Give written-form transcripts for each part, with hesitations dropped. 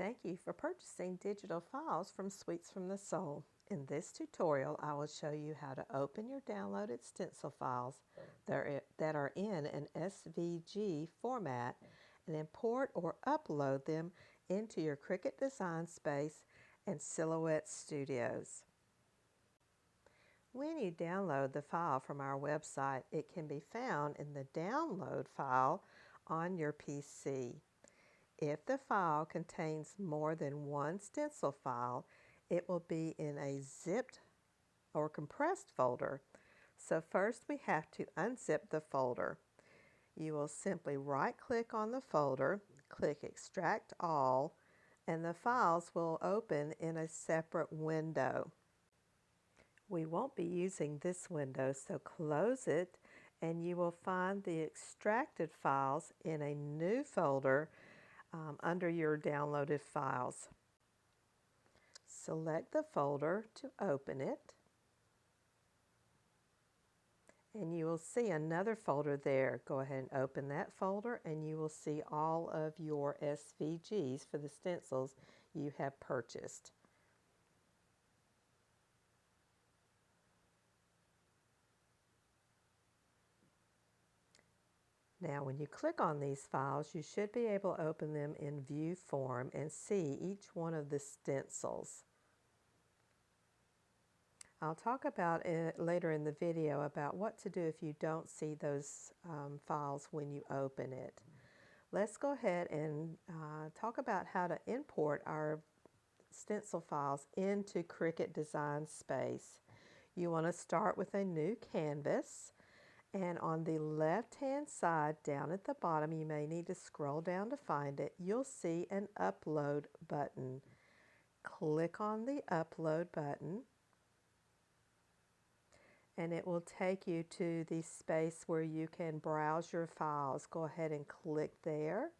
Thank you for purchasing digital files from Sweets from the Soul. In this tutorial, I will show you how to open your downloaded stencil files that are in an SVG format and import or upload them into your Cricut Design Space and Silhouette Studios. When you download the file from our website, it can be found in the download file on your PC. If the file contains more than one stencil file, it will be in a zipped or compressed folder. So first we have to unzip the folder. You will simply right-click on the folder, click Extract All, and the files will open in a separate window. We won't be using this window, so close it, and you will find the extracted files in a new folder under your downloaded files. Select the folder to open it, and you will see another folder there. Go ahead and open that folder and you will see all of your SVGs for the stencils you have purchased. Now when you click on these files, you should be able to open them in view form and see each one of the stencils. I'll talk about it later in the video about what to do if you don't see those files when you open it. Let's go ahead and talk about how to import our stencil files into Cricut Design Space. You want to start with a new canvas, and on the left hand side down at the bottom, you may need to scroll down to find it, you'll see an upload button. Click on the upload button and it will take you to the space where you can browse your files. Go ahead and click there.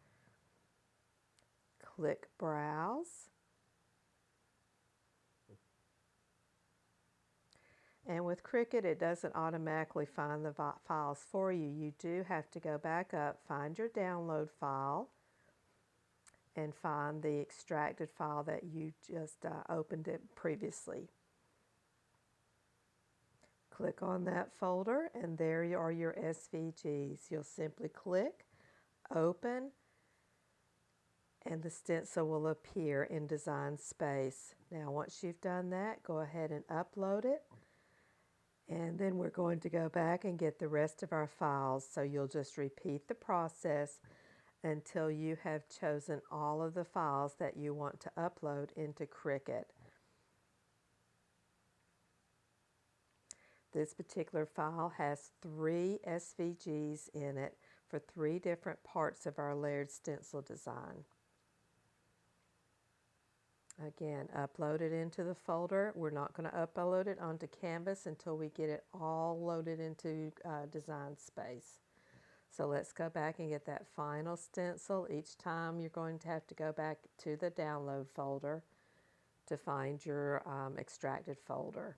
Click Browse. And with Cricut, it doesn't automatically find the files for you. You do have to go back up, find your download file, and find the extracted file that you just opened it previously. Click on that folder, and there are your SVGs. You'll simply click, open, and the stencil will appear in Design Space. Now, once you've done that, go ahead and upload it. And then we're going to go back and get the rest of our files. So you'll just repeat the process until you have chosen all of the files that you want to upload into Cricut. This particular file has 3 SVGs in it for 3 different parts of our layered stencil design. Again, upload it into the folder. We're not going to upload it onto Canvas until we get it all loaded into Design Space. So let's go back and get that final stencil. Each time you're going to have to go back to the download folder to find your extracted folder.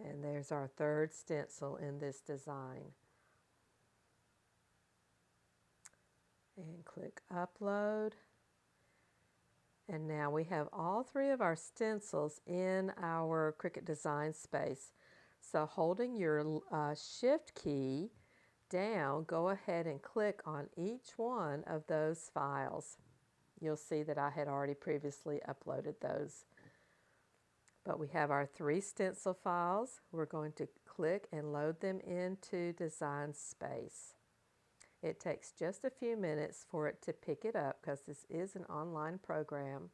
And there's our 3rd stencil in this design. And click Upload. And now we have all 3 of our stencils in our Cricut Design Space. So holding your Shift key down, go ahead and click on each one of those files. You'll see that I had already previously uploaded those. But we have our 3 stencil files. We're going to click and load them into Design Space. It takes just a few minutes for it to pick it up because this is an online program.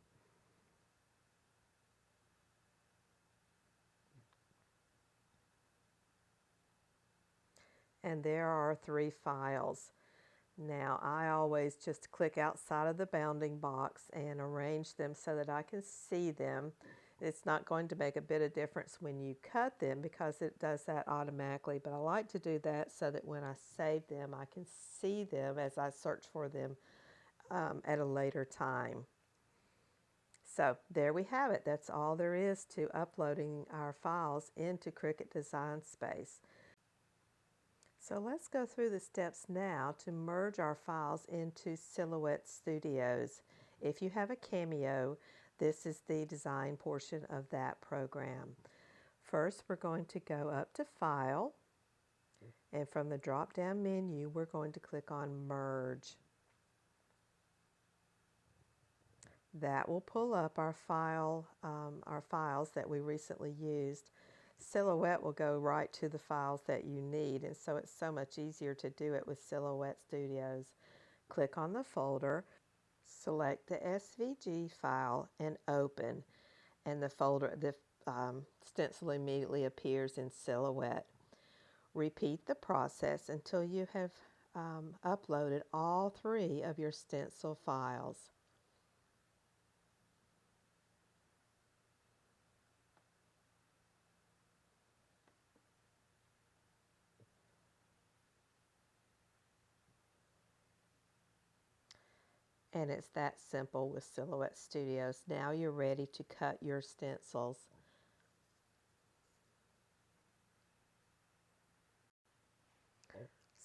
And there are our 3 files. Now I always just click outside of the bounding box and arrange them so that I can see them. It's not going to make a bit of difference when you cut them because it does that automatically, but I like to do that so that when I save them, I can see them as I search for them at a later time. So there we have it. That's all there is to uploading our files into Cricut Design Space. So let's go through the steps now to merge our files into Silhouette Studios. If you have a Cameo, this is the design portion of that program. First, we're going to go up to File, and from the drop-down menu, we're going to click on Merge. That will pull up our files that we recently used. Silhouette will go right to the files that you need, and so it's so much easier to do it with Silhouette Studios. Click on the folder, select the SVG file, and open, and the stencil immediately appears in Silhouette. Repeat the process until you have uploaded all 3 of your stencil files. And it's that simple with Silhouette Studios. Now you're ready to cut your stencils.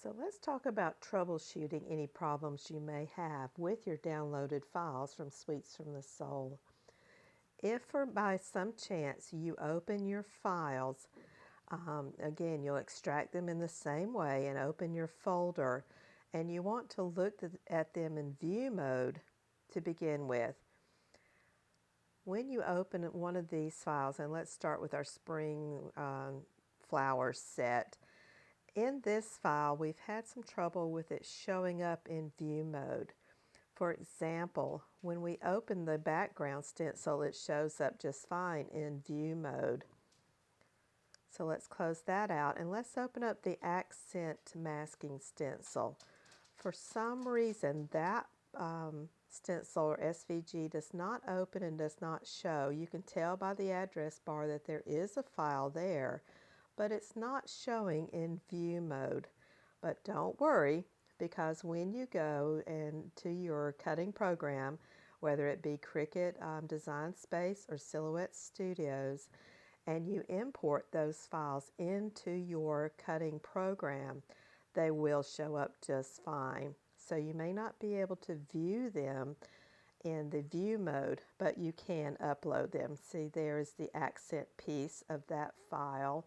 So let's talk about troubleshooting any problems you may have with your downloaded files from Sweets from the Soul. If by some chance you open your files, again, you'll extract them in the same way and open your folder, and you want to look at them in view mode to begin with. When you open one of these files, and let's start with our spring flowers set, in this file we've had some trouble with it showing up in view mode. For example, when we open the background stencil, it shows up just fine in view mode. So let's close that out, and let's open up the accent masking stencil. For some reason, that stencil or SVG does not open and does not show. You can tell by the address bar that there is a file there, but it's not showing in view mode. But don't worry, because when you go to your cutting program, whether it be Cricut Design Space or Silhouette Studios, and you import those files into your cutting program, they will show up just fine. So you may not be able to view them in the view mode, but you can upload them. See, there is the accent piece of that file,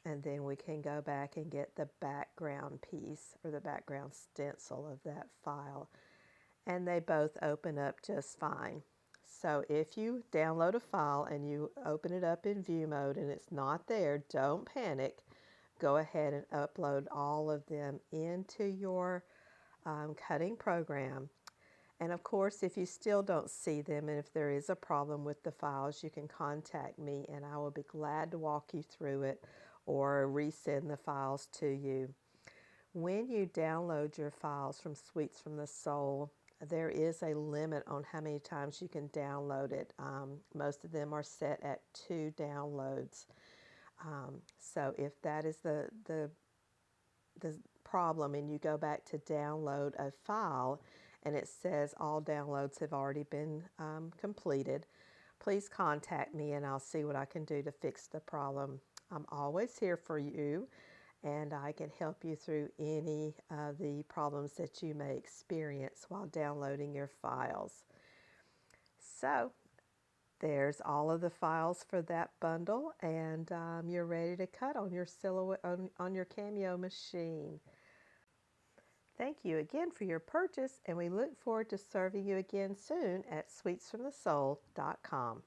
and then we can go back and get the background piece or the background stencil of that file, and they both open up just fine. So if you download a file and you open it up in view mode and it's not there, don't panic. Go ahead and upload all of them into your cutting program. And of course, if you still don't see them and if there is a problem with the files, you can contact me and I will be glad to walk you through it or resend the files to you. When you download your files from Sweets from the Soul, there is a limit on how many times you can download it. Most of them are set at 2 downloads. So if that is the problem and you go back to download a file and it says all downloads have already been completed, please contact me and I'll see what I can do to fix the problem. I'm always here for you, and I can help you through any of the problems that you may experience while downloading your files. So there's all of the files for that bundle, and you're ready to cut on your Silhouette on your Cameo machine. Thank you again for your purchase, and we look forward to serving you again soon at sweetsfromthesoul.com.